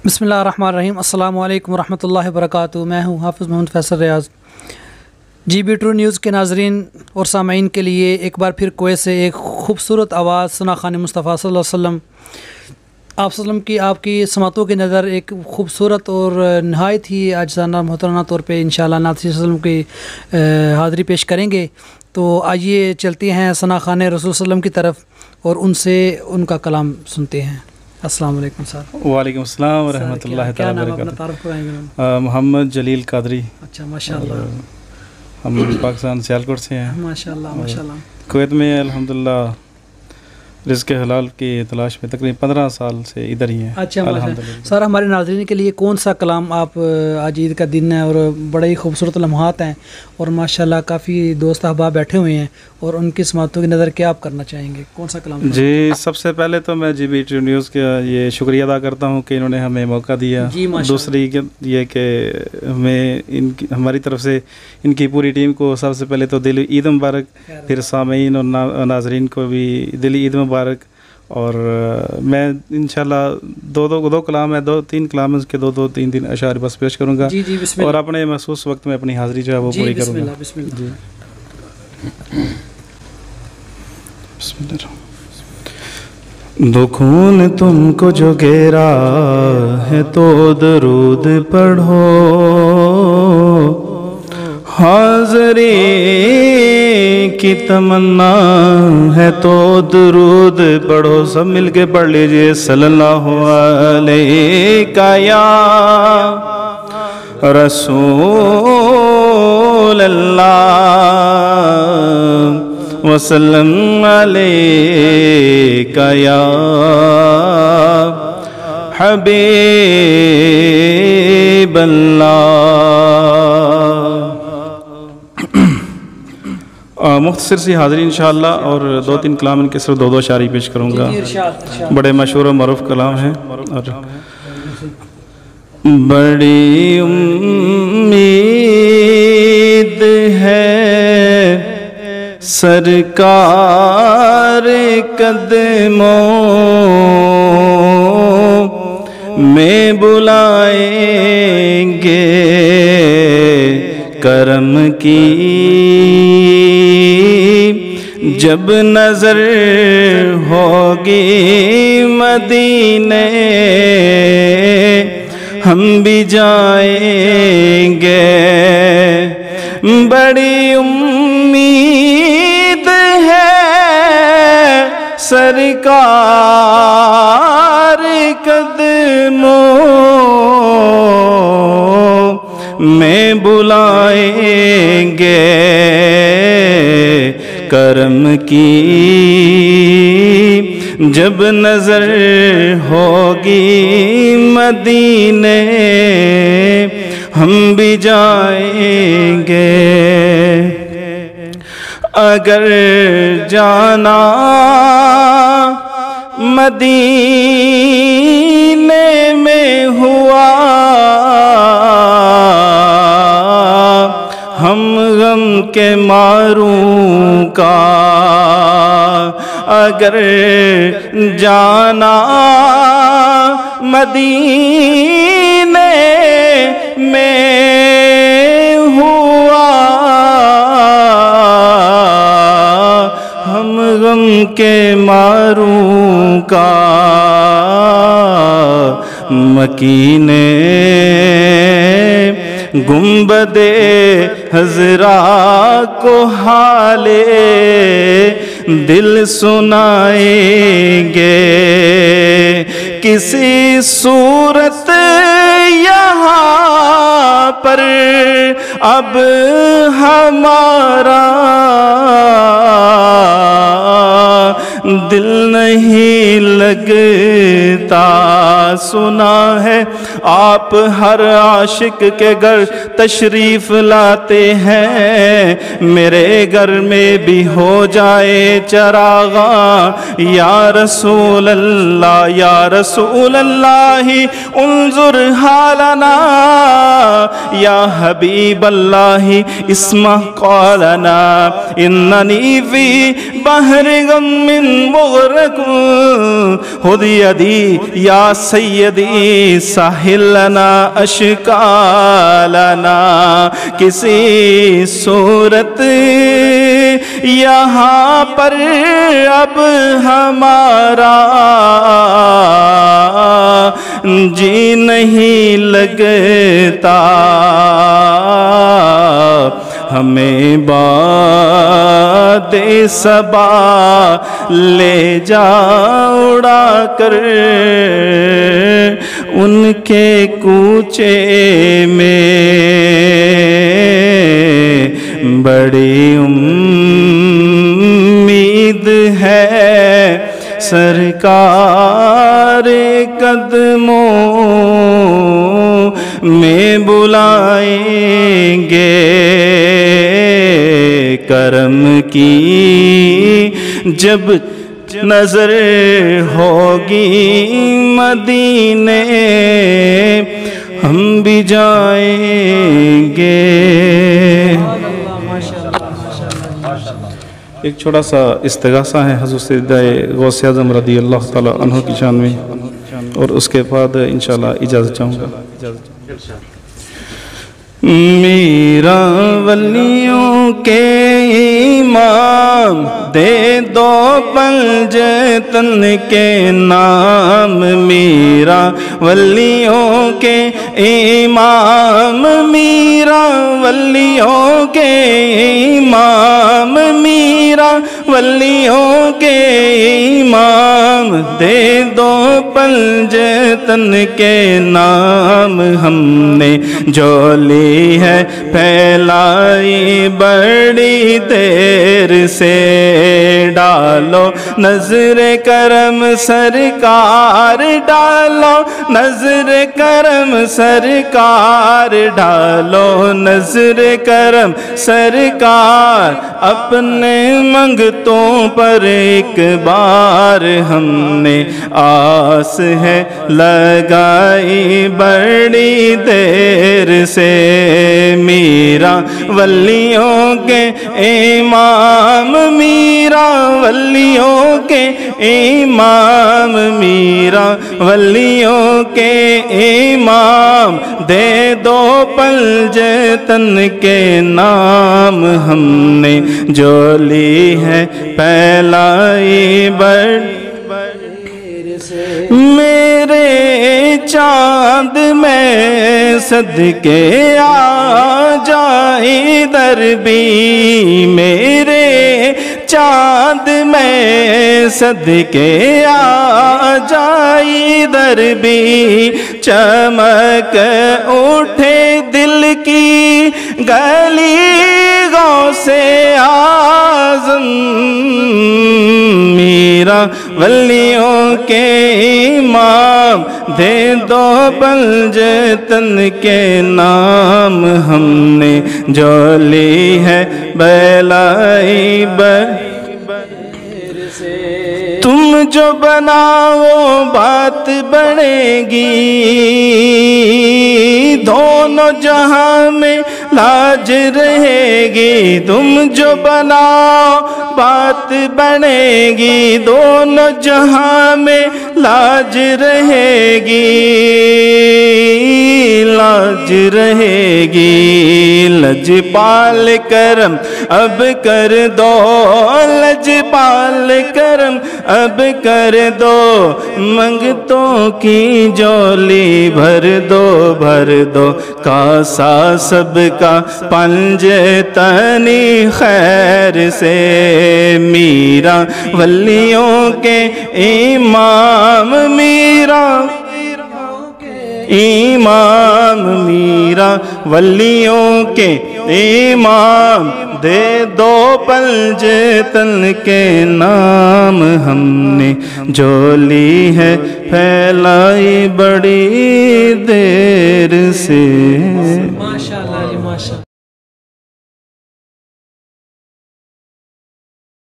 बिस्मिल्लाहिर्रहमानिर्रहीम। अस्सलामु अलैकुम वरहमतुल्लाहि वबरकातुहू। मैं हूँ हाफ़िज़ मोहम्मद फ़ैसल रियाज़। GB ट्रू न्यूज़ के नाज़रीन और सामाईन के लिए एक बार फिर कोयत से एक ख़ूबसूरत आवाज़ सना खान मुस्तफ़ा सल्लल्लाहु अलैहि वसल्लम आप वसल्लम की आपकी समातों की नज़र एक ख़ूबसूरत और नहायत ही आजिज़ाना मोहतरमाना तौर पे इंशाअल्लाह नात वसल्लम की हाज़री पेश करेंगे। तो आइए चलते हैं सना खान रसूल वसल्लम की तरफ और उनसे उनका कलाम सुनते हैं। अस्सलाम वालेकुम सर। वालेकुम अस्सलाम व रहमतुल्लाहि तआला व बरकातहू। मोहम्मद जलील कादरी। अच्छा माशाअल्लाह। हम पाकिस्तान सियालकोट से हैं। माशाअल्लाह माशाअल्लाह। कुवैत में अल्हम्दुलिल्लाह रिज़्क़ हलाल की तलाश में तकरीबन 15 साल से इधर ही हैं। अच्छा माशाअल्लाह। सर हमारे नाज़रीन के लिए कौन सा कलाम आप, आज ईद का दिन है और बड़े ही खूबसूरत लम्हात हैं और माशाअल्लाह काफ़ी दोस्त अहबाब बैठे हुए हैं और उनकी समातों की नज़र क्या आप करना चाहेंगे, कौन सा कलाम? जी सबसे पहले तो मैं GB ट्रू न्यूज़ का ये शुक्रिया अदा करता हूँ कि इन्होंने हमें मौका दिया। दूसरी ये कि हमें इनकी हमारी तरफ से इनकी पूरी टीम को सबसे पहले तो दिली ईद मुबारक, फिर सामीन और नाज़रीन को भी दिली ईद मुबारक। और मैं इंशाल्लाह दो कलाम है, 2-3 कलाम है, उसके 2-3 दिन अशार बस पेश करूँगा। जी जी बिस्मिल्लाह। और अपने महसूस वक्त में अपनी हाज़िरी जो है वो पूरी करूँगा। बिस्मिल्लाह। दुखों ने तुमको जो घेरा है तो दरूद पढ़ो, हाज़री की तमन्ना है तो दरूद पढ़ो। सब मिलके पढ़ लीजिए सल्लल्लाहु अलैका या रसूल अल्लाह वसल्लम अलैका या हबीब अल्लाह। मुख्तसर सी हाज़िरी इंशाअल्लाह और 2-3 कलाम इनके सिर्फ 2 शायरी पेश करूँगा। बड़े मशहूर और मरूफ कलाम हैं। और बड़ी उम्मीद है सरकार कदमों में बुलाएंगे करम की जब नजर होगी मदीने हम भी जाएंगे। बड़ी उम्मीद है सरकार कदमों में बुलाएंगे करम की जब नजर होगी मदीने हम भी जाएंगे। अगर जाना मदीने में हुआ हम गम के मारूं का, अगर जाना मदीने में हुआ हम गम के मारूं का मकीने गुंबदे हजरा को हाले दिल सुनाएंगे। किसी सूरत यहाँ पर अब हमारा دل نہیں لگتا، سنا ہے آپ ہر عاشق کے گھر تشریف لاتے ہیں، میرے گھر میں بھی ہو جائے چراغاں یا رسول اللہ، یا رسول اللہ انظر حالنا، یا حبیب اللہ اسمع قولنا، اننی فی بحر غم مغرق، خذ یدی یا سیدی ساحل لنا اشکالنا، کسی صورت یہاں پر اب ہمارا جی نہیں لگتا، ہمیں باد صبا لے جا اڑا کر ان کے کوچے میں، بڑی امید ہے سرکار قدموں میں بلائیں گے، کرم کی جب نظر ہوگی مدینے ہم بھی جائیں گے۔ ایک چھوٹا سا استغاثہ ہے حضرت سیدہ غوث اعظم رضی اللہ تعالی عنہ کی شان میں، اور اس کے بعد انشاءاللہ اجازت چاہوں گا۔ میرا ولیوں کے امام دے دو پنجتن کے نام، میرا ولیوں کے امام، میرا ولیوں کے امام، میرا ولیوں کے امام دے دو پنجتن کے نام، ہم نے جو لی ہے پھیلائی بڑی دیر سے، ڈالو نظر کرم سرکار، ڈالو نظر کرم سرکار، ڈالو نظر کرم سرکار، اپنے منگتوں پر ایک بار ہم نے آس ہے لگائی بڑی دیر سے، میرا ولیوں کے امام، میرا ولیوں کے امام، میرا ولیوں کے امام دے دو پنجتن کے نام، ہم نے جو لی ہے پھیلائی بڑی میرے چاند میں صدقے آ جائے در بھی، میرے چاند میں صدقے آ جائے در بھی، چمک اٹھے دل کی گلی غوث اعظم، میرا ولیوں کے امام دے دو پنجتن کے نام، ہم نے جو لی ہے بیلائی تم جو بناؤ بات بنے گی، دونوں جہاں میں لاج رہے گی، تم جو بناؤ بات بنے گی، دونوں جہاں میں لاج رہے گی، لاج رہے گی، لجپال کرم اب کر دو، لجپال کرم اب کر دو، منگتوں کی جولی بھر دو، بھر دو کاسا سب کا پنجتنی خیر سے، میرا ولیوں کے امام، میرا امام، میرا ولیوں کے امام دے دو پنجے تل کے نام ہم نے جولی ہے پھیلائی بڑی دیر سے